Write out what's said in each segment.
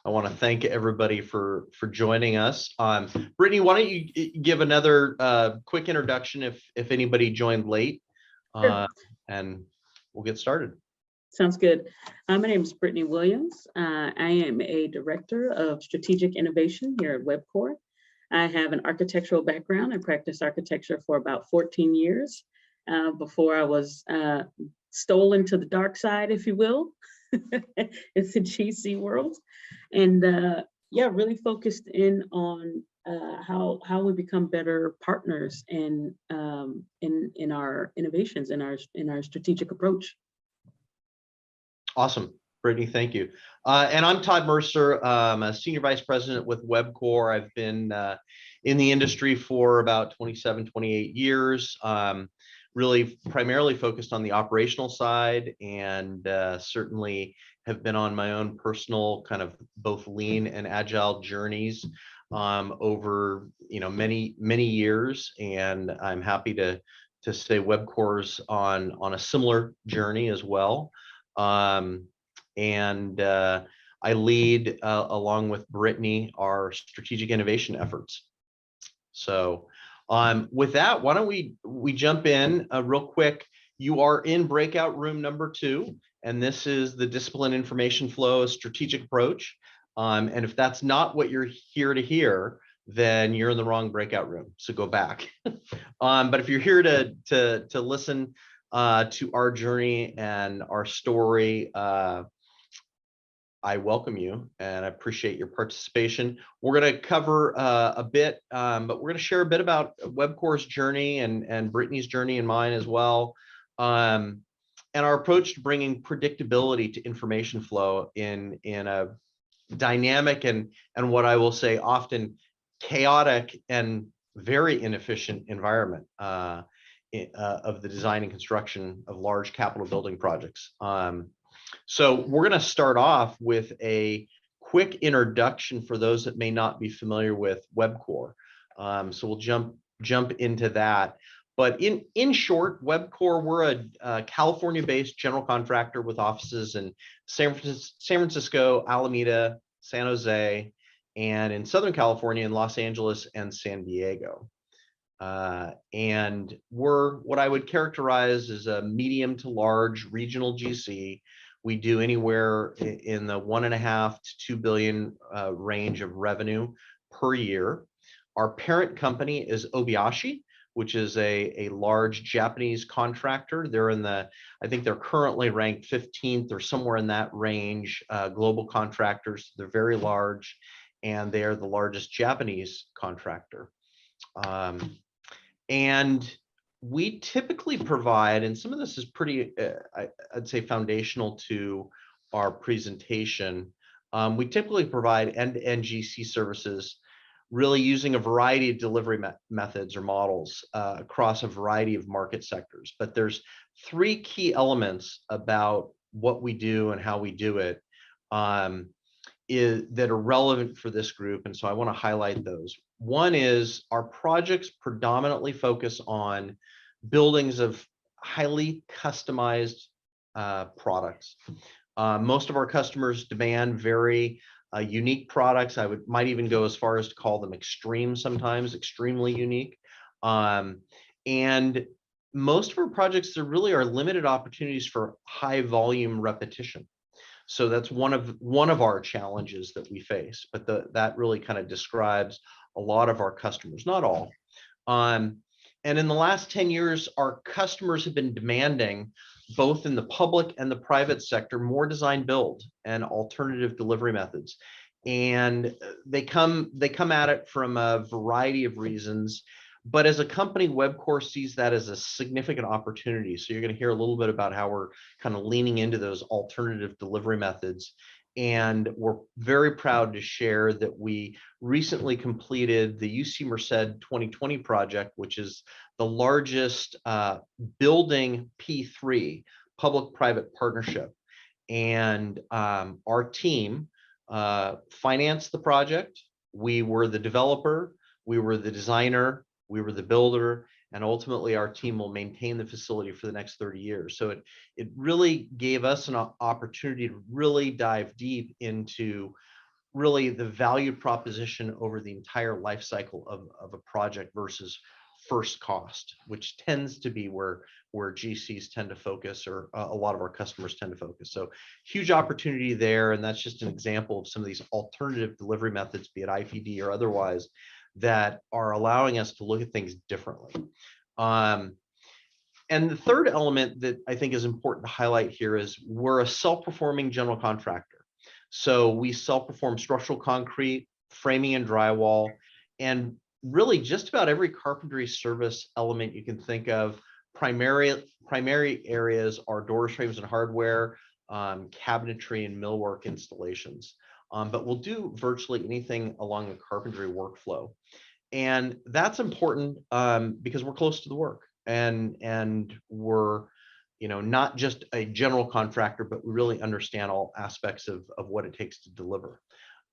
I want to thank everybody for joining us. Brittany, why don't you give another quick introduction if anybody joined late, Sure. and we'll get started. Sounds good. My name is Brittany Williams. I am a director of strategic innovation here at WebCore. I have an architectural background. I practiced architecture for about 14 years before I was stolen to the dark side, if you will. It's the GC world. And yeah, really focused in on how we become better partners in our innovations, in our strategic approach. Awesome, Brittany, thank you. And I'm Todd Mercer. I'm a senior vice president with WebCore. I've been in the industry for about 27, 28 years. Really primarily focused on the operational side, and certainly have been on my own personal kind of both lean and agile journeys over many years. And I'm happy to say WebCore's on a similar journey as well. I lead along with Brittany our strategic innovation efforts. So with that, why don't we jump in real quick. You are in breakout room number 2, and this is the discipline information flow strategic approach. And if that's not what you're here to hear, then you're in the wrong breakout room. So go back. But if you're here to listen to our journey and our story, I welcome you and I appreciate your participation. We're going to cover a bit, but we're going to share a bit about WebCore's journey and Brittany's journey and mine as well, and our approach to bringing predictability to information flow in a dynamic and what I will say often chaotic and very inefficient environment of the design and construction of large capital building projects. So we're going to start off with a quick introduction for those that may not be familiar with WebCore. So we'll jump into that. But in short, WebCore, we're a California-based general contractor with offices in San Francisco, Alameda, San Jose, and in Southern California in Los Angeles and San Diego. And we're what I would characterize as a medium to large regional GC. We do anywhere in the 1.5 to 2 billion range of revenue per year. Our parent company is Obayashi, which is a large Japanese contractor. I think they're currently ranked 15th or somewhere in that range, global contractors. They're very large, and they are the largest Japanese contractor. And we typically provide, and some of this is pretty, I'd say, foundational to our presentation. We typically provide end-to-end GC services, really using a variety of delivery methods or models across a variety of market sectors. But there's 3 key elements about what we do and how we do it that are relevant for this group. And so I want to highlight those. One is our projects predominantly focus on buildings of highly customized products. Most of our customers demand very unique products. Might even go as far as to call them extreme sometimes, extremely unique. And most of our projects, there really are limited opportunities for high volume repetition. So that's one of our challenges that we face, but that really kind of describes a lot of our customers, not all. And in the last 10 years, our customers have been demanding, both in the public and the private sector, more design build and alternative delivery methods. And they come at it from a variety of reasons. But as a company, WebCore sees that as a significant opportunity. So you're going to hear a little bit about how we're kind of leaning into those alternative delivery methods. And we're very proud to share that we recently completed the UC Merced 2020 project, which is the largest building P3 public-private partnership. And our team financed the project. We were the developer, we were the designer, we were the builder, and ultimately our team will maintain the facility for the next 30 years. So it really gave us an opportunity to really dive deep into really the value proposition over the entire life cycle of a project versus first cost, which tends to be where GCs tend to focus, or a lot of our customers tend to focus. So huge opportunity there. And that's just an example of some of these alternative delivery methods, be it IPD or otherwise, that are allowing us to look at things differently. And the third element that I think is important to highlight here is we're a self-performing general contractor. So we self-perform structural concrete, framing and drywall, and really just about every carpentry service element you can think of. Primary areas are doors, frames, and hardware, cabinetry, and millwork installations. But we'll do virtually anything along the carpentry workflow. And that's important because we're close to the work, and we're, you know, not just a general contractor, but we really understand all aspects of what it takes to deliver.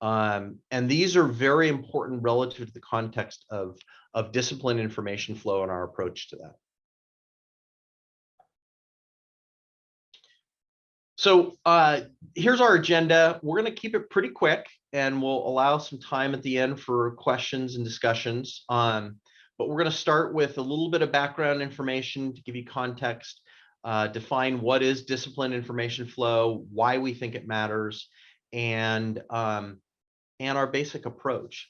And these are very important relative to the context of disciplined information flow and our approach to that. So here's our agenda. We're going to keep it pretty quick, and we'll allow some time at the end for questions and discussions. But we're going to start with a little bit of background information to give you context, define what is disciplined information flow, why we think it matters, and our basic approach.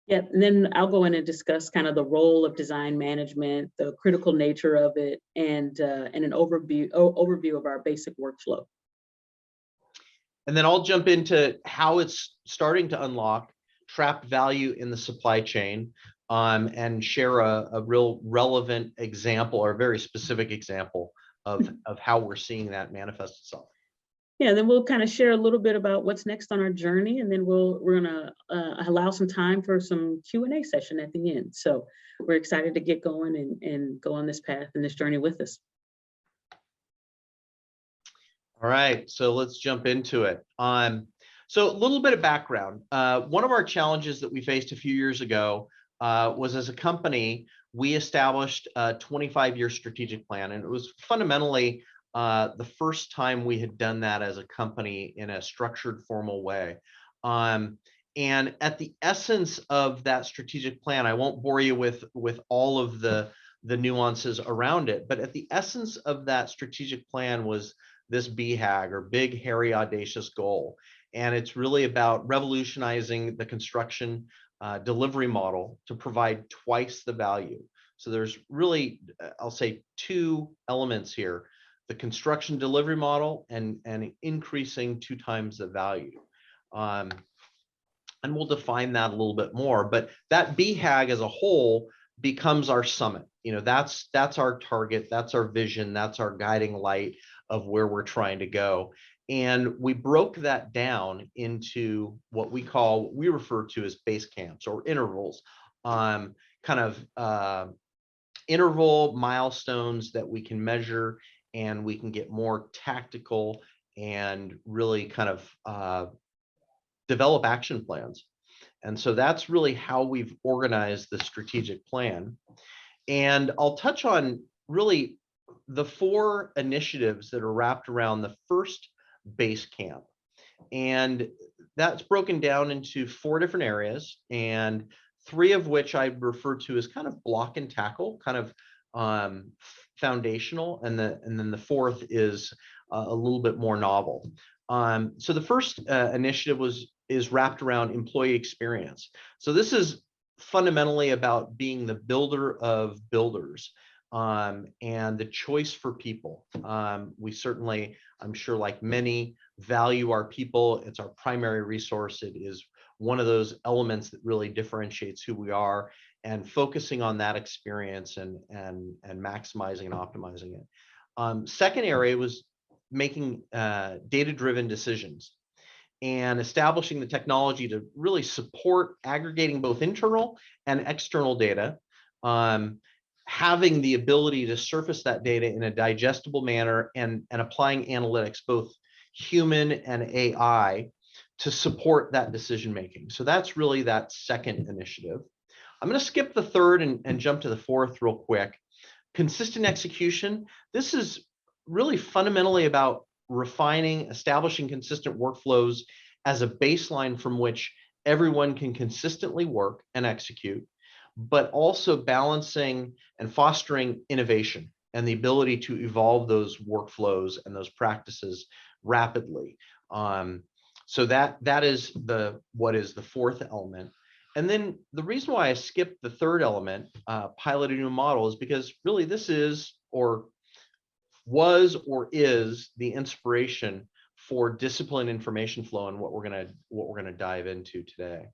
Yeah, and then I'll go in and discuss kind of the role of design management, the critical nature of it, and an overview of our basic workflow. And then I'll jump into how it's starting to unlock trapped value in the supply chain, and share a real relevant example, or a very specific example of how we're seeing that manifest itself. Yeah, then we'll kind of share a little bit about what's next on our journey, and then we're gonna allow some time for some Q&A session at the end. So we're excited to get going and go on this path and this journey with us. All right, so let's jump into it. So a little bit of background. One of our challenges that we faced a few years ago was, as a company, we established a 25-year strategic plan, and it was fundamentally the first time we had done that as a company in a structured, formal way. And at the essence of that strategic plan, I won't bore you with all of the nuances around it, but at the essence of that strategic plan was this BHAG, or big, hairy, audacious goal. And it's really about revolutionizing the construction delivery model to provide twice the value. So there's really, I'll say, two elements here: the construction delivery model and increasing 2 times the value. And we'll define that a little bit more, but that BHAG as a whole becomes our summit. You know, that's our target, that's our vision, that's our guiding light of where we're trying to go. And we broke that down into what we refer to as base camps, or intervals, kind of interval milestones that we can measure, and we can get more tactical and really kind of develop action plans. And so that's really how we've organized the strategic plan. And I'll touch on really the 4 initiatives that are wrapped around the first base camp. And that's broken down into 4 different areas, and 3 of which I refer to as kind of block and tackle, kind of foundational, and then the 4th is a little bit more novel. So the first initiative is wrapped around employee experience. So this is fundamentally about being the builder of builders, and the choice for people. We certainly, I'm sure, like many, value our people. It's our primary resource. It is one of those elements that really differentiates who we are, and focusing on that experience and maximizing and optimizing it. Second area was making data-driven decisions and establishing the technology to really support aggregating both internal and external data, having the ability to surface that data in a digestible manner, and applying analytics, both human and AI, to support that decision making. So that's really that second initiative. I'm going to skip the third and jump to the 4th real quick. Consistent execution. This is really fundamentally about refining, establishing consistent workflows, as a baseline from which everyone can consistently work and execute, but also balancing and fostering innovation and the ability to evolve those workflows and those practices rapidly. So that is what is the fourth element. And then the reason why I skipped the third element, pilot a new model, is because really this is or was or is the inspiration for disciplined information flow and what we're gonna dive into today.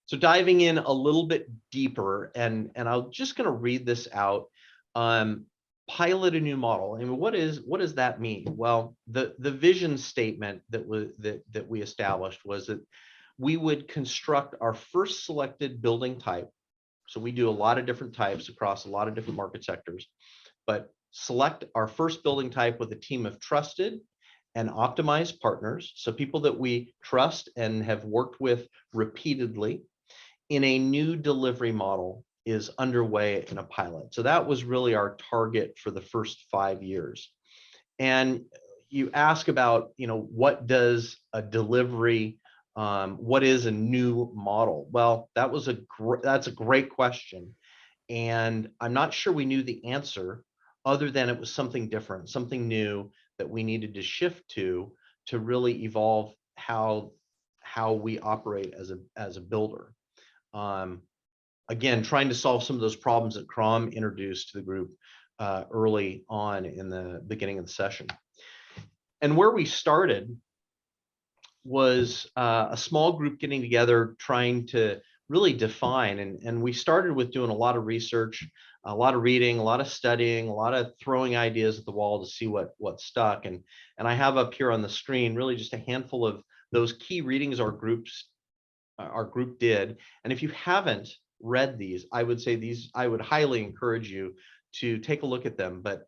So diving in a little bit deeper, and I'm just gonna read this out. Pilot a new model. And what does that mean? Well, the vision statement that we established was that we would construct our first selected building type. So we do a lot of different types across a lot of different market sectors, but select our first building type with a team of trusted and optimized partners. So people that we trust and have worked with repeatedly in a new delivery model is underway in a pilot. So that was really our target for the first 5 years. And you ask about, what does a delivery, what is a new model? Well, that's a great question. And I'm not sure we knew the answer other than it was something different, something new that we needed to shift to really evolve how we operate as a builder. Again, trying to solve some of those problems that Crom introduced to the group early on in the beginning of the session. And where we started was a small group getting together, trying to really define, and we started with doing a lot of research, a lot of reading, a lot of studying, a lot of throwing ideas at the wall to see what stuck. And I have up here on the screen really just a handful of those key readings our group did. And if you haven't read these, I would highly encourage you to take a look at them. But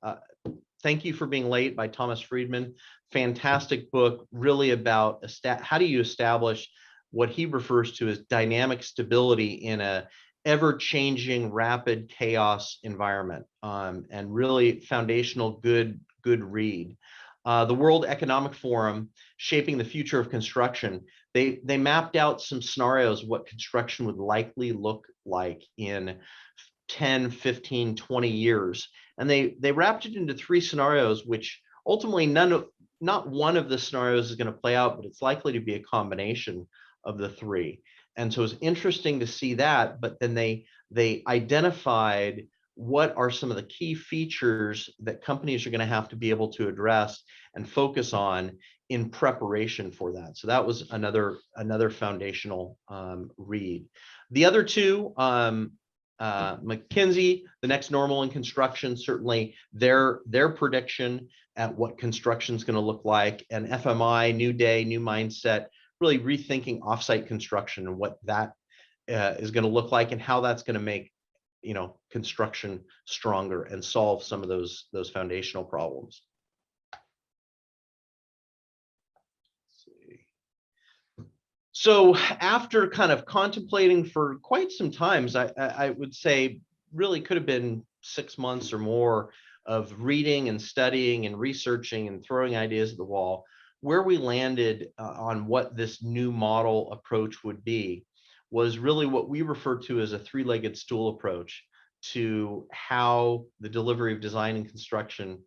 Thank You for Being Late by Thomas Friedman, fantastic book, really about how do you establish what he refers to as dynamic stability in a ever-changing, rapid chaos environment, and really foundational, good read. The World Economic Forum, Shaping the Future of Construction, they mapped out some scenarios of what construction would likely look like in 10, 15, 20 years. And they wrapped it into 3 scenarios, which ultimately not one of the scenarios is going to play out, but it's likely to be a combination of the 3. And so it's interesting to see that, but then they identified what are some of the key features that companies are going to have to be able to address and focus on in preparation for that. So that was another foundational read. The other 2, McKinsey, The Next Normal in Construction, certainly their prediction at what construction is going to look like, and FMI, New Day, New Mindset, really rethinking offsite construction and what that is going to look like and how that's going to make construction stronger and solve some of those foundational problems. So after kind of contemplating for quite some times, I would say really could have been 6 months or more of reading and studying and researching and throwing ideas at the wall, where we landed on what this new model approach would be was really what we refer to as a 3-legged stool approach to how the delivery of design and construction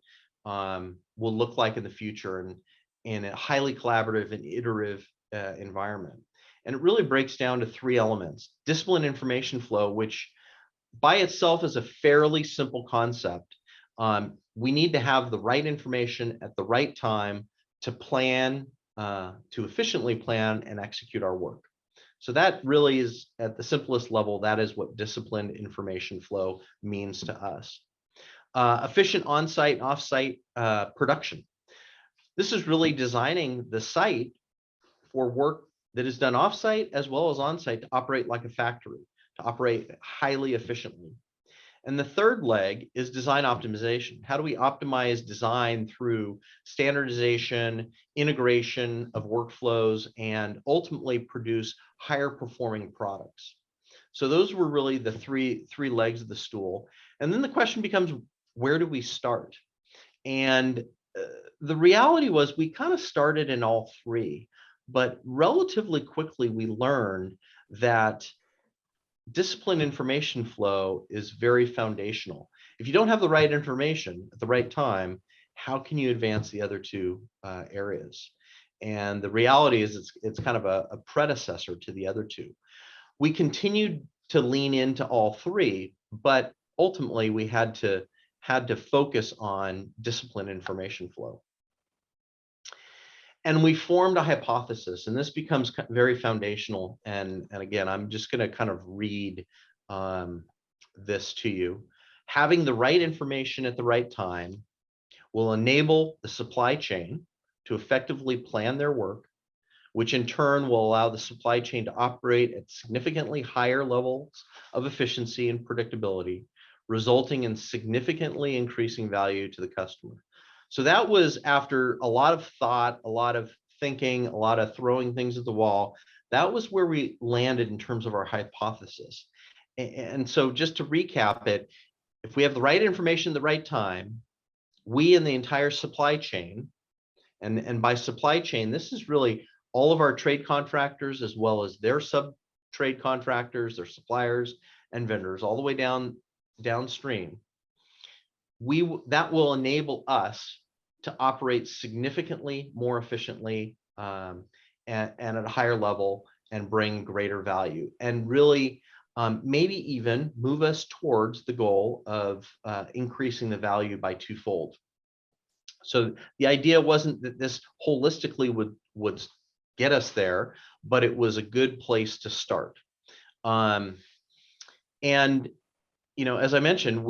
will look like in the future, and in a highly collaborative and iterative environment. And it really breaks down to 3 elements. Disciplined information flow, which by itself is a fairly simple concept. We need to have the right information at the right time to plan, to efficiently plan and execute our work. So that really is, at the simplest level, that is what disciplined information flow means to us. Efficient on-site and off-site production. This is really designing the site for work that is done off-site as well as on-site to operate like a factory, to operate highly efficiently. And the third leg is design optimization. How do we optimize design through standardization, integration of workflows, and ultimately produce higher performing products? So those were really the three legs of the stool. And then the question becomes, where do we start? And the reality was we kind of started in all three, but relatively quickly we learned that disciplined information flow is very foundational. If you don't have the right information at the right time, how can you advance the other two areas? And the reality is it's kind of a predecessor to the other two. We continued to lean into all three, but ultimately we had to focus on disciplined information flow. And we formed a hypothesis, and this becomes very foundational. And again, I'm just going to kind of read this to you. Having the right information at the right time will enable the supply chain to effectively plan their work, which in turn will allow the supply chain to operate at significantly higher levels of efficiency and predictability, resulting in significantly increasing value to the customer. So that was after a lot of thought, a lot of thinking, a lot of throwing things at the wall. That was where we landed in terms of our hypothesis. And so just to recap it, if we have the right information at the right time, we in the entire supply chain, and by supply chain, this is really all of our trade contractors as well as their sub-trade contractors, their suppliers and vendors, all the way downstream. That will enable us to operate significantly more efficiently and at a higher level and bring greater value, and really maybe even move us towards the goal of increasing the value by twofold. So the idea wasn't that this holistically would get us there, but it was a good place to start. And as I mentioned,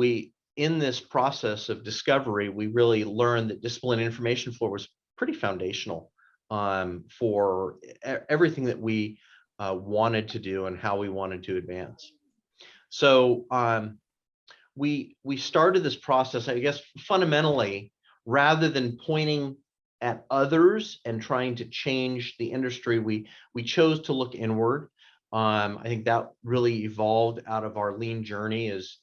in this process of discovery, we really learned that disciplined information flow was pretty foundational for everything that we wanted to do and how we wanted to advance. So we started this process, I guess, fundamentally, rather than pointing at others and trying to change the industry, we chose to look inward. I think that really evolved out of our lean journey is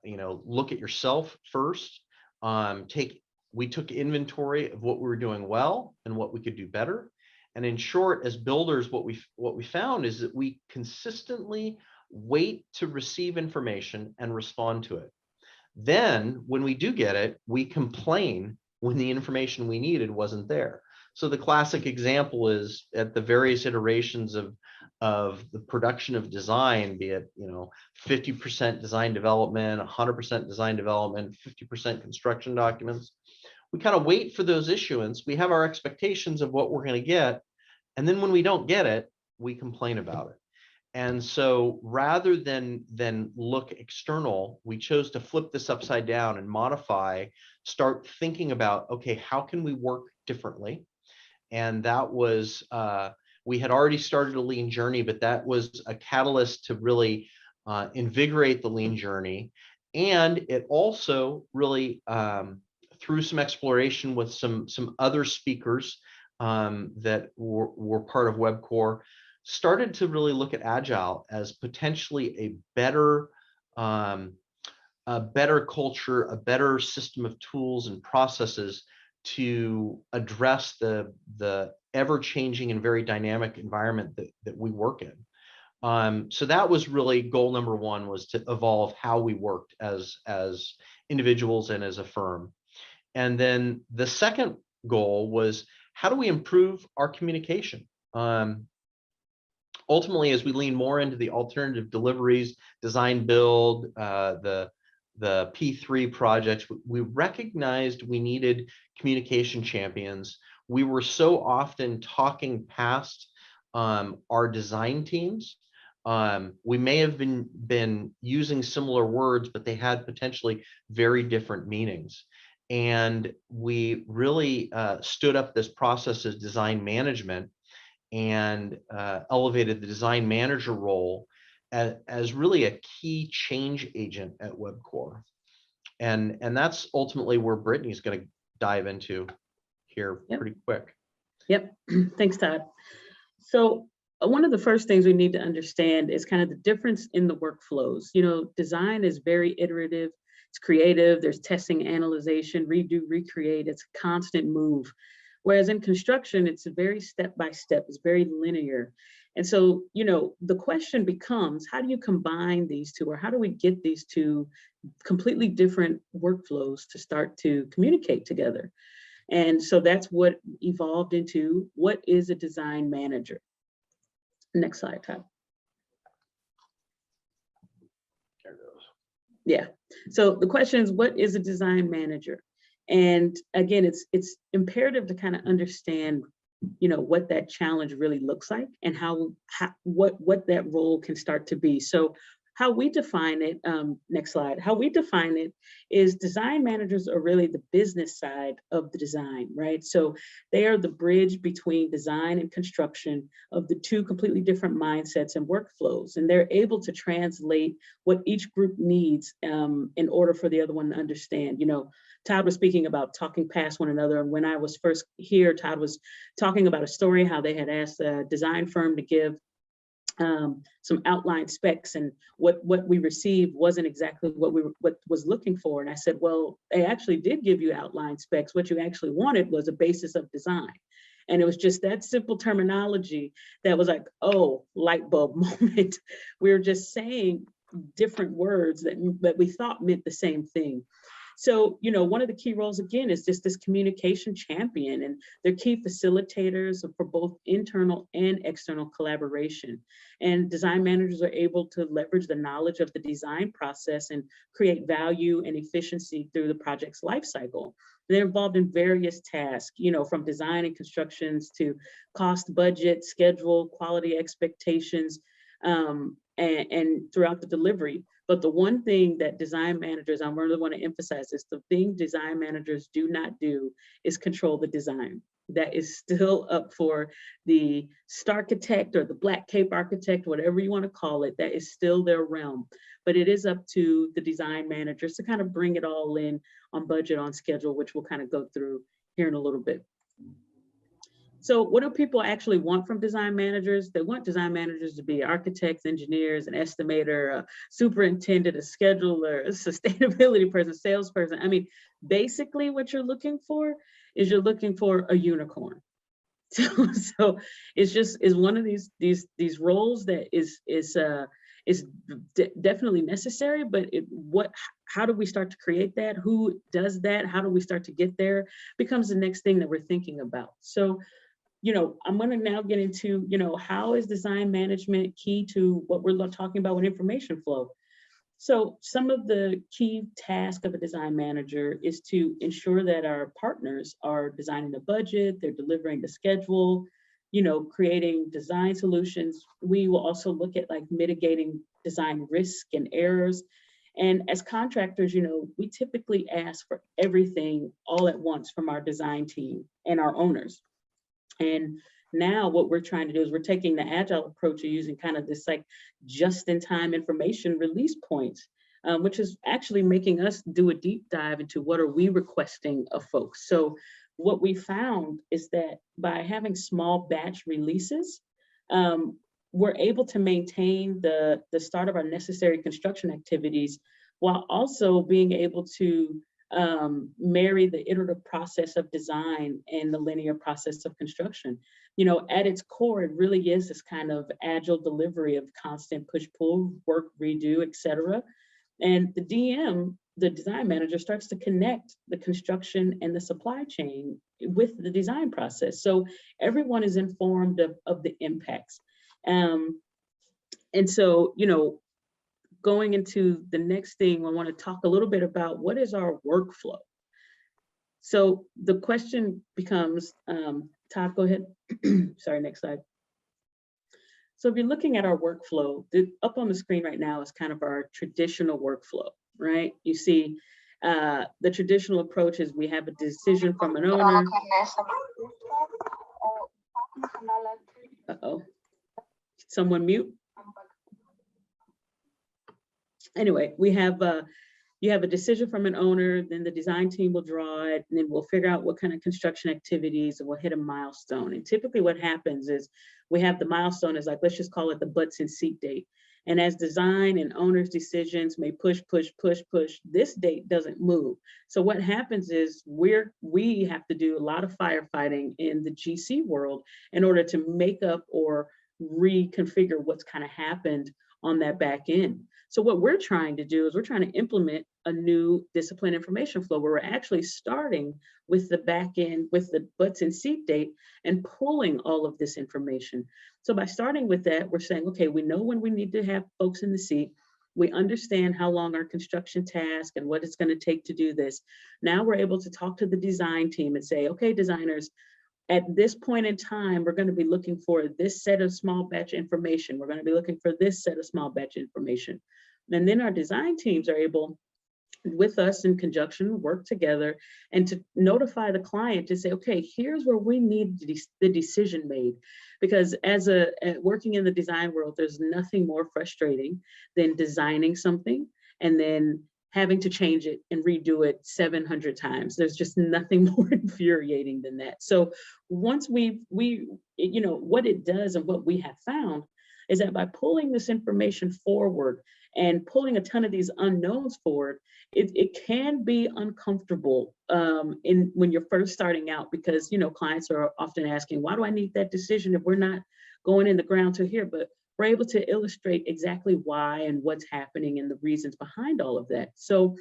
look at yourself first. We took inventory of what we were doing well and what we could do better. And in short, as builders, what we found is that we consistently wait to receive information and respond to it. Then when we do get it, we complain when the information we needed wasn't there. So the classic example is at the various iterations of the production of design, be it 50% design development, 100% design development, 50% construction documents. We kind of wait for those issuance. We have our expectations of what we're going to get, and then when we don't get it, we complain about it. And so rather than look external, we chose to flip this upside down and modify, start thinking about, okay, how can we work differently? And that was, we had already started a lean journey, but that was a catalyst to really invigorate the lean journey. And it also really, through some exploration with some other speakers that were part of WebCore, started to really look at agile as potentially a better culture, a better system of tools and processes to address the ever-changing and very dynamic environment that we work in. So that was really goal number one, was to evolve how we worked as individuals and as a firm. And then the second goal was, how do we improve our communication? Ultimately, as we lean more into the alternative deliveries, design build, the P3 projects, we recognized we needed communication champions. We were so often talking past our design teams. We may have been using similar words, but they had potentially very different meanings. And we really stood up this process as design management and elevated the design manager role as really a key change agent at WebCore. And that's ultimately where Brittany's going to dive into here pretty quick. Yep. Thanks, Todd. So one of the first things we need to understand is kind of the difference in the workflows. Design is very iterative. it's creative, there's testing, analyzation, redo, recreate, it's a constant move. Whereas in construction, it's very step by step, it's very linear. And so, you know, the question becomes, how do you combine these two, or how do we get these two completely different workflows to start to communicate together? And so that's what evolved into, what is a design manager? Next slide, Todd. There goes. Yeah. So the question is, what is a design manager? And again, it's imperative to kind of understand, you know, what that challenge really looks like and what that role can start to be. So how we define it, next slide, how we define it is design managers are really the business side of the design, right? So they are the bridge between design and construction of the two completely different mindsets and workflows. And they're able to translate what each group needs in order for the other one to understand. You know, Todd was speaking about talking past one another. And when I was first here, Todd was talking about a story, how they had asked a design firm to give some outline specs, and what we received wasn't exactly what was looking for. And I said, well, they actually did give you outline specs. What you actually wanted was a basis of design. And it was just that simple terminology that was like, oh, light bulb moment. We were just saying different words that we thought meant the same thing. So, you know, one of the key roles, again, is just this communication champion, and they're key facilitators for both internal and external collaboration. And design managers are able to leverage the knowledge of the design process and create value and efficiency through the project's life cycle. They're involved in various tasks, you know, from design and constructions to cost, budget, schedule, quality expectations, and throughout the delivery. But the one thing that design managers, I really want to emphasize is the thing design managers do not do is control the design. That is still up for the starchitect or the black cape architect, whatever you want to call it. That is still their realm. But it is up to the design managers to kind of bring it all in on budget, on schedule, which we'll kind of go through here in a little bit. So what do people actually want from design managers? They want design managers to be architects, engineers, an estimator, a superintendent, a scheduler, a sustainability person, salesperson. I mean, basically what you're looking for is you're looking for a unicorn. So it's one of these roles that is definitely necessary, but how do we start to create that? Who does that? How do we start to get there? Becomes the next thing that we're thinking about. So, you know, I'm going to now get into, you know, how is design management key to what we're talking about with information flow? So some of the key tasks of a design manager is to ensure that our partners are designing the budget, they're delivering the schedule, you know, creating design solutions. We will also look at like mitigating design risk and errors. And as contractors, you know, we typically ask for everything all at once from our design team and our owners. And now what we're trying to do is we're taking the agile approach of using kind of this like just-in-time information release points, which is actually making us do a deep dive into what are we requesting of folks. So what we found is that by having small batch releases, we're able to maintain the start of our necessary construction activities while also being able to marry the iterative process of design and the linear process of construction. You know, at its core, it really is this kind of agile delivery of constant push-pull, work, redo, et cetera. And the DM, the design manager, starts to connect the construction and the supply chain with the design process. So everyone is informed of the impacts. And so, you know, going into the next thing, I want to talk a little bit about what is our workflow. So the question becomes, Todd, go ahead. Sorry, next slide. So if you're looking at our workflow, up on the screen right now is kind of our traditional workflow, right? You see the traditional approach is we have a decision from an owner. Uh-oh, someone mute? Anyway, we have you have a decision from an owner, then the design team will draw it, and then we'll figure out what kind of construction activities, and we'll hit a milestone. And typically what happens is we have the milestone is like, let's just call it the butts in seat date. And as design and owners' decisions may push, this date doesn't move. So what happens is we have to do a lot of firefighting in the GC world in order to make up or reconfigure what's kind of happened on that back end. So what we're trying to do is we're trying to implement a new discipline information flow where we're actually starting with the back end, with the butts and seat date, and pulling all of this information. So by starting with that, we're saying, okay, we know when we need to have folks in the seat. We understand how long our construction task and what it's going to take to do this. Now we're able to talk to the design team and say, okay, designers, at this point in time, we're going to be looking for this set of small batch information. We're going to be looking for this set of small batch information. And then our design teams are able, with us in conjunction, work together and to notify the client to say, okay, here's where we need the decision made. Because as working in the design world, there's nothing more frustrating than designing something and then having to change it and redo it 700 times. There's just nothing more infuriating than that. So once we what it does and what we have found is that by pulling this information forward and pulling a ton of these unknowns forward, it can be uncomfortable when you're first starting out, because clients are often asking, why do I need that decision if we're not going in the ground to here? But we're able to illustrate exactly why and what's happening and the reasons behind all of that. So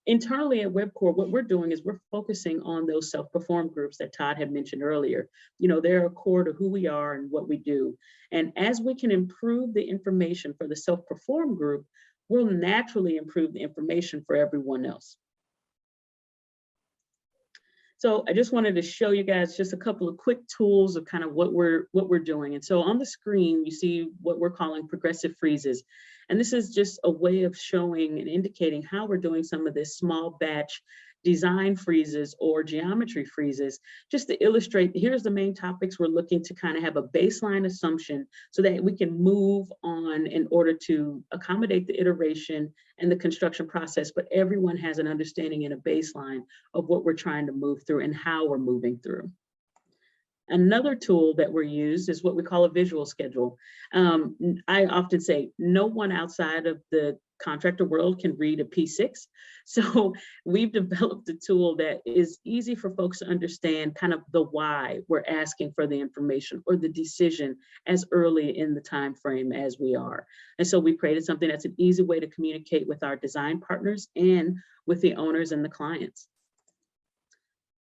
internally at WebCore, what we're doing is we're focusing on those self-perform groups that Todd had mentioned earlier. They're a core to who we are and what we do. And as we can improve the information for the self-perform group, we'll naturally improve the information for everyone else. So I just wanted to show you guys just a couple of quick tools of kind of what we're doing. And so on the screen, you see what we're calling progressive freezes. And this is just a way of showing and indicating how we're doing some of this small batch design freezes or geometry freezes, just to illustrate, here's the main topics we're looking to kind of have a baseline assumption so that we can move on in order to accommodate the iteration and the construction process, but everyone has an understanding and a baseline of what we're trying to move through and how we're moving through. Another tool that we're used is what we call a visual schedule. I often say no one outside of the contractor world can read a P6. So we've developed a tool that is easy for folks to understand kind of the why we're asking for the information or the decision as early in the time frame as we are. And so we created something that's an easy way to communicate with our design partners and with the owners and the clients.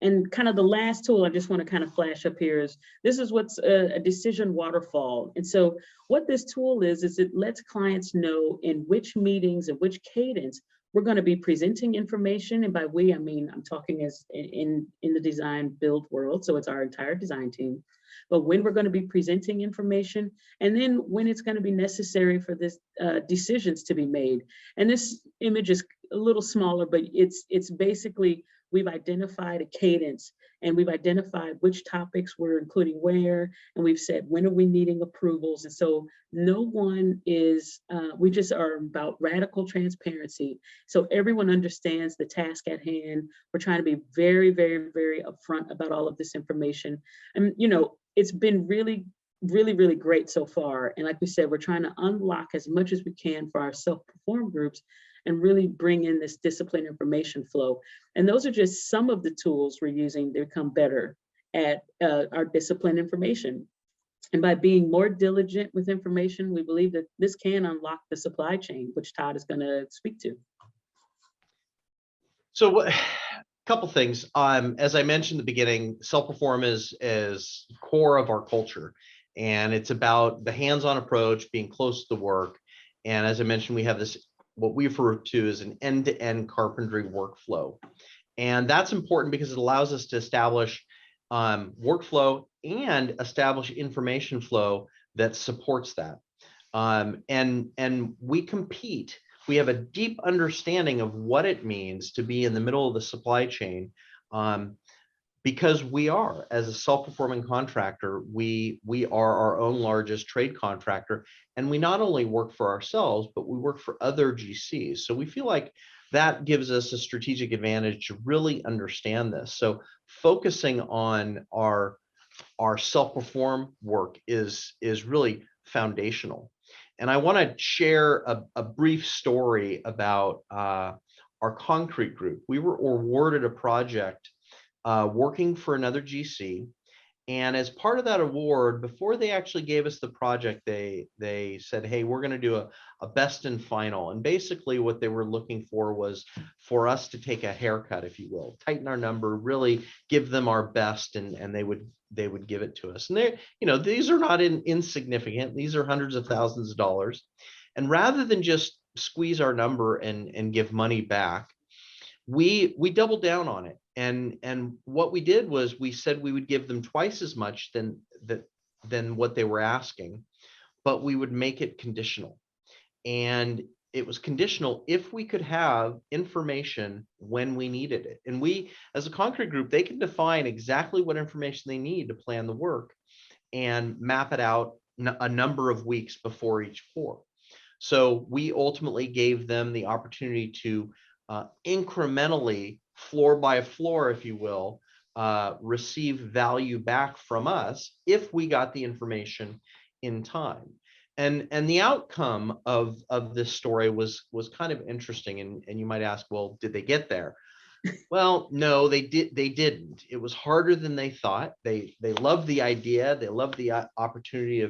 And kind of the last tool I just want to kind of flash up here is, this is what's a decision waterfall. And so what this tool is it lets clients know in which meetings and which cadence we're going to be presenting information. And by we, I mean, I'm talking as in the design build world. So it's our entire design team, but when we're going to be presenting information, and then when it's going to be necessary for this decisions to be made. And this image is a little smaller, but it's basically, we've identified a cadence and we've identified which topics we're including where, and we've said, when are we needing approvals? And so no one is, we just are about radical transparency. So everyone understands the task at hand. We're trying to be very, very, very upfront about all of this information. And, it's been really, really, really great so far. And like we said, we're trying to unlock as much as we can for our self-perform groups and really bring in this discipline information flow. And those are just some of the tools we're using to become better at our discipline information. And by being more diligent with information, we believe that this can unlock the supply chain, which Todd is going to speak to. So a couple things. As I mentioned in the beginning, self-perform is core of our culture. And it's about the hands-on approach, being close to the work. And as I mentioned, we have this, what we refer to as an end-to-end carpentry workflow. And that's important because it allows us to establish workflow and establish information flow that supports that. And we compete. We have a deep understanding of what it means to be in the middle of the supply chain, because we are, as a self-performing contractor, we are our own largest trade contractor, and we not only work for ourselves, but we work for other GCs. So we feel like that gives us a strategic advantage to really understand this. So focusing on our self-perform work is really foundational. And I want to share a brief story about our concrete group. We were awarded a project working for another GC. And as part of that award, before they actually gave us the project, they said, hey, we're going to do a best and final. And basically what they were looking for was for us to take a haircut, if you will, tighten our number, really give them our best, and they would give it to us. And they, these are not insignificant. These are hundreds of thousands of dollars. And rather than just squeeze our number and give money back, we doubled down on it. And what we did was we said we would give them twice as much than what they were asking, but we would make it conditional. And it was conditional if we could have information when we needed it. And we, as a concrete group, they can define exactly what information they need to plan the work and map it out a number of weeks before each pour. So we ultimately gave them the opportunity to incrementally, floor by floor, if you will, receive value back from us if we got the information in time. And the outcome of this story was kind of interesting. And you might ask, well, did they get there? Well, no, they didn't. It was harder than they thought. They loved the idea. They loved the opportunity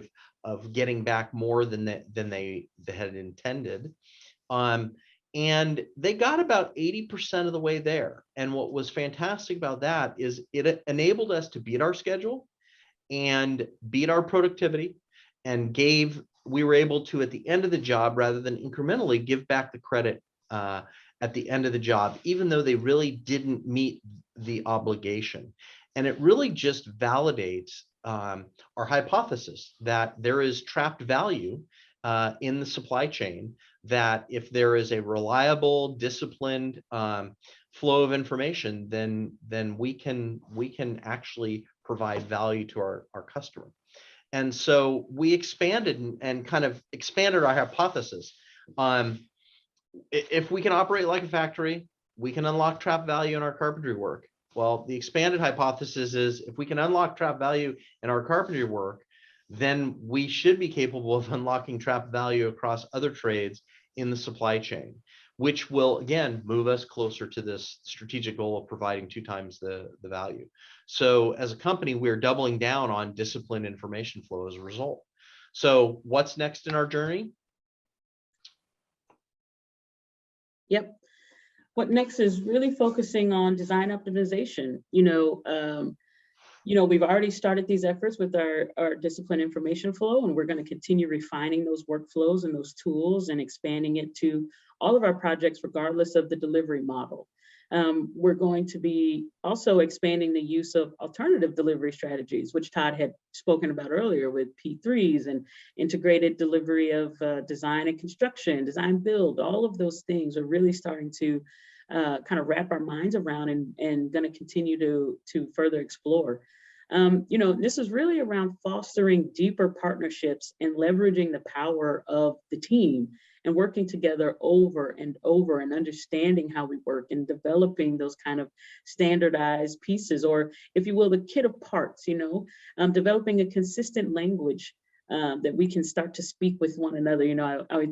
of getting back more than they had intended. And they got about 80% of the way there. And what was fantastic about that is it enabled us to beat our schedule and beat our productivity, and we were able to, at the end of the job, rather than incrementally, give back the credit at the end of the job, even though they really didn't meet the obligation. And it really just validates our hypothesis that there is trapped value in the supply chain, that if there is a reliable, disciplined flow of information, then we can actually provide value to our customer. And so we expanded and kind of expanded our hypothesis. If we can operate like a factory, we can unlock trapped value in our carpentry work. Well, the expanded hypothesis is if we can unlock trapped value in our carpentry work, then we should be capable of unlocking trapped value across other trades in the supply chain, which will, again, move us closer to this strategic goal of providing 2 times the value. So as a company, we're doubling down on disciplined information flow as a result. So what's next in our journey? Yep. What next is really focusing on design optimization. We've already started these efforts with our discipline information flow, and we're going to continue refining those workflows and those tools and expanding it to all of our projects, regardless of the delivery model. We're going to be also expanding the use of alternative delivery strategies, which Todd had spoken about earlier with P3s and integrated delivery of design and construction, design build. All of those things are really starting to kind of wrap our minds around and going to continue to further explore. This is really around fostering deeper partnerships and leveraging the power of the team and working together over and over and understanding how we work and developing those kind of standardized pieces, or if you will, the kit of parts, developing a consistent language that we can start to speak with one another. I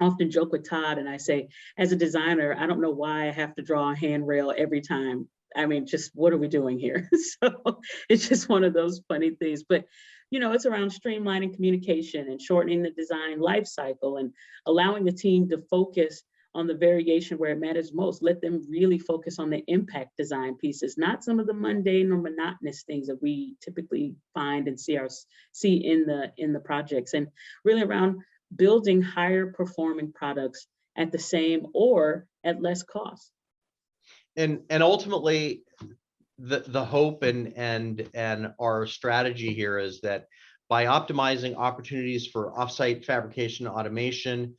often joke with Todd and I say, as a designer, I don't know why I have to draw a handrail every time. I mean, just what are we doing here? So it's just one of those funny things. But, it's around streamlining communication and shortening the design life cycle and allowing the team to focus on the variation where it matters most. Let them really focus on the impact design pieces, not some of the mundane or monotonous things that we typically find and see in the projects, and really around building higher performing products at the same or at less cost. And ultimately, the hope and our strategy here is that by optimizing opportunities for offsite fabrication automation,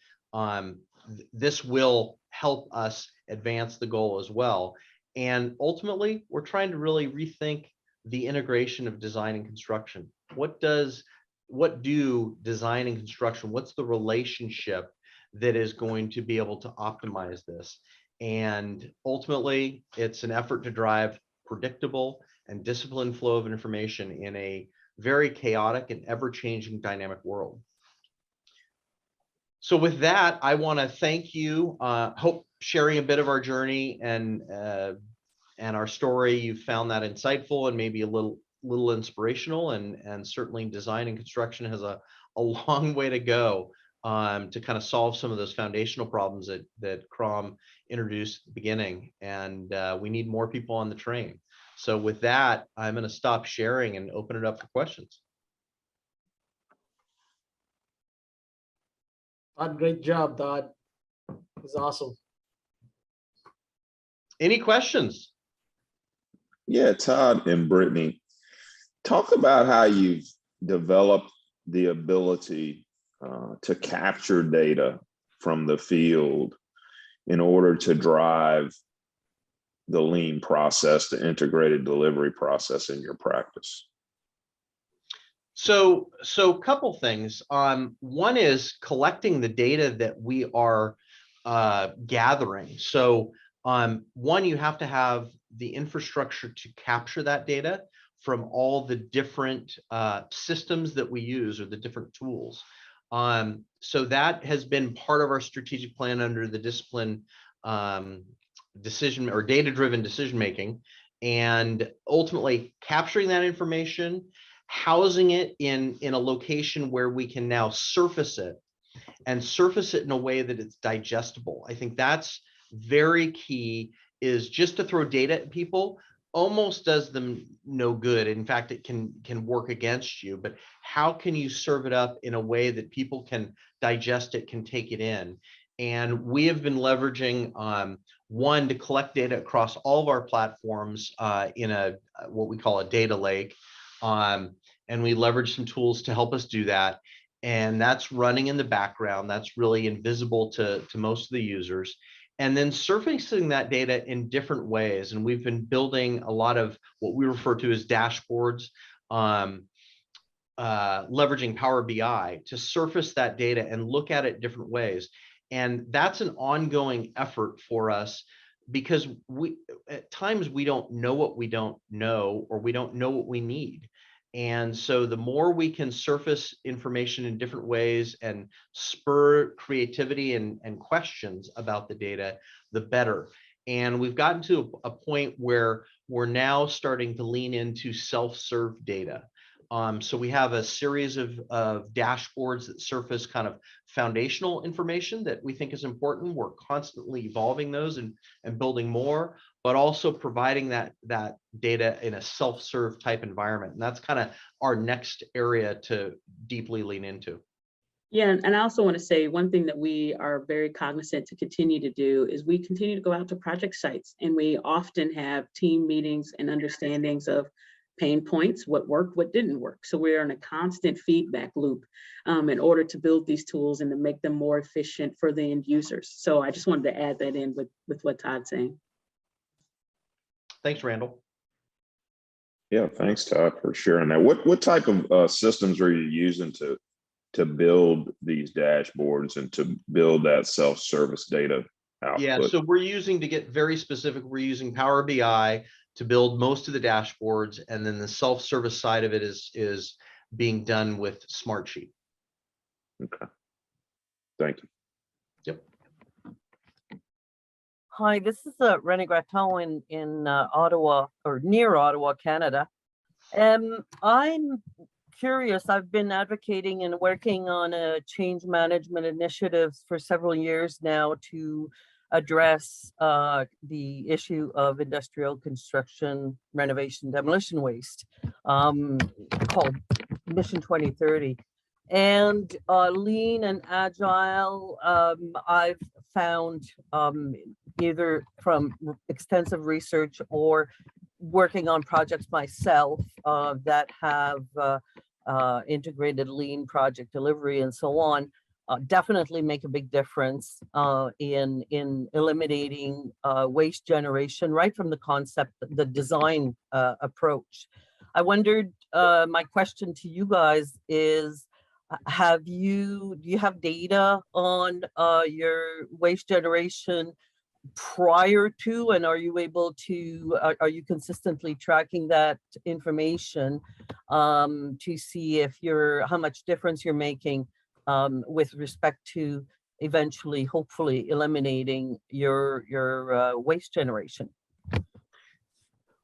this will help us advance the goal as well. And ultimately, we're trying to really rethink the integration of design and construction. What do design and construction, what's the relationship that is going to be able to optimize this? And ultimately, it's an effort to drive predictable and disciplined flow of information in a very chaotic and ever-changing dynamic world. So with that, I want to thank you. Hope sharing a bit of our journey and our story, you found that insightful and maybe a little inspirational. And certainly design and construction has a long way to go to kind of solve some of those foundational problems that Crom introduced at the beginning. And we need more people on the train. So with that, I'm going to stop sharing and open it up for questions. Todd, great job, Todd. It was awesome. Any questions? Yeah, Todd and Brittany, talk about how you've developed the ability to capture data from the field in order to drive the lean process, the integrated delivery process in your practice. So a couple things. One is collecting the data that we are gathering. So one, you have to have the infrastructure to capture that data from all the different systems that we use or the different tools. So that has been part of our strategic plan under the discipline decision or data-driven decision making, and ultimately capturing that information, housing it in a location where we can now surface it in a way that it's digestible. I think that's very key. Is just to throw data at people almost does them no good. In fact, it can work against you. But how can you serve it up in a way that people can digest it, can take it in? And we have been leveraging one, to collect data across all of our platforms in what we call a data lake. And we leverage some tools to help us do that. And that's running in the background. That's really invisible to most of the users. And then surfacing that data in different ways. And we've been building a lot of what we refer to as dashboards, leveraging Power BI to surface that data and look at it different ways. And that's an ongoing effort for us, because at times we don't know what we don't know, or we don't know what we need. And so the more we can surface information in different ways and spur creativity and questions about the data, the better. And we've gotten to a point where we're now starting to lean into self-serve data. So we have a series of dashboards that surface kind of foundational information that we think is important. We're constantly evolving those and building more, but also providing that data in a self-serve type environment. And that's kind of our next area to deeply lean into. Yeah, and I also want to say one thing that we are very cognizant to continue to do is we continue to go out to project sites, and we often have team meetings and understandings of pain points, what worked, what didn't work. So we're in a constant feedback loop in order to build these tools and to make them more efficient for the end users. So I just wanted to add that in with what Todd's saying. Thanks, Randall. Yeah, thanks, Todd, for sharing that. What type of systems are you using to build these dashboards and to build that self-service data output? Yeah, so we're using, to get very specific, we're using Power BI to build most of the dashboards, and then the self-service side of it is being done with Smartsheet. Okay, thank you. Yep. Hi, this is Renee Gratton in Ottawa, or near Ottawa, Canada. I'm curious. I've been advocating and working on a change management initiatives for several years now to address the issue of industrial construction, renovation, demolition waste, called Mission 2030. And lean and agile, I've found either from extensive research or working on projects myself that have integrated lean project delivery and so on, definitely make a big difference in eliminating waste generation right from the concept, the design approach. I wondered, my question to you guys is, do you have data on your waste generation prior to, and are you able to, are you consistently tracking that information to see if how much difference you're making with respect to eventually, hopefully, eliminating your waste generation?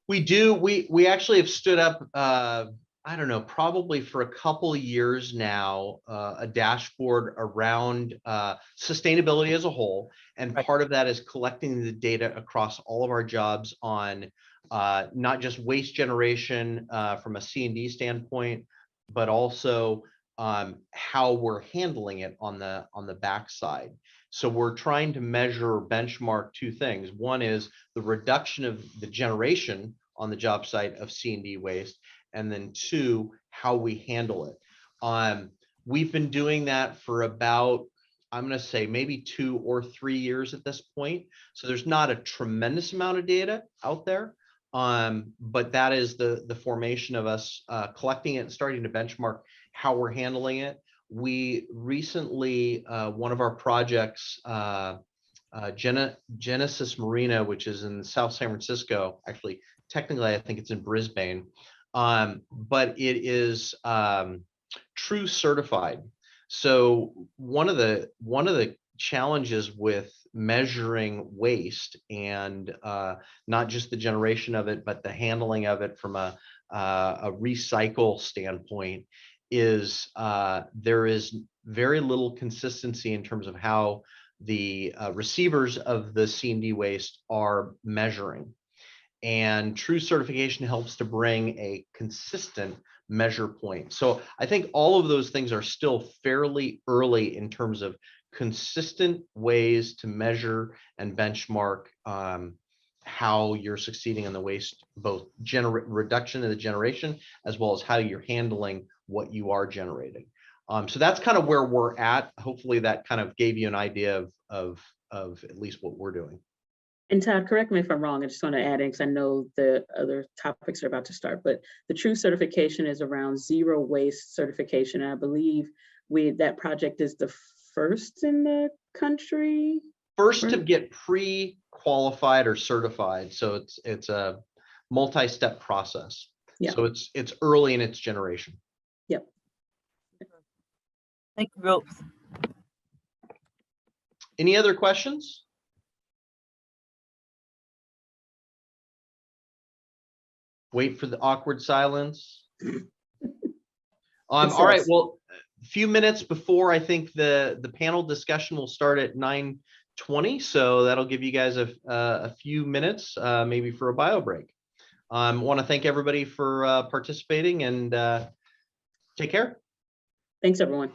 We do. We actually have stood up, I don't know, probably for a couple of years now, a dashboard around sustainability as a whole. And Right. part of that is collecting the data across all of our jobs on not just waste generation from a C&D standpoint, but also how we're handling it on the backside. So we're trying to measure or benchmark two things. One is the reduction of the generation on the job site of C&D waste, and then two, how we handle it. We've been doing that for about, I'm going to say maybe 2 or 3 years at this point. So there's not a tremendous amount of data out there, but that is the formation of us collecting it and starting to benchmark how we're handling it. We recently, one of our projects, Genesis Marina, which is in South San Francisco, actually, technically, I think it's in Brisbane, but it is True certified. So one of the challenges with measuring waste and not just the generation of it, but the handling of it from a recycle standpoint is there is very little consistency in terms of how the receivers of the C&D waste are measuring. And True certification helps to bring a consistent measure point. So I think all of those things are still fairly early in terms of consistent ways to measure and benchmark how you're succeeding in the waste, both reduction in the generation, as well as how you're handling what you are generating. So that's kind of where we're at. Hopefully that kind of gave you an idea of at least what we're doing. And Todd, correct me if I'm wrong, I just want to add in, because I know the other topics are about to start, but the True certification is around zero waste certification. And I believe that project is the first in the country. First to get pre-qualified or certified. So it's a multi-step process. Yeah. So it's early in its generation. Yep. Thank you both. Any other questions? Wait for the awkward silence. All right, well, a few minutes before I think the panel discussion will start at 9:20, so that'll give you guys a few minutes, maybe for a bio break. Want to thank everybody for participating, and take care. Thanks, everyone.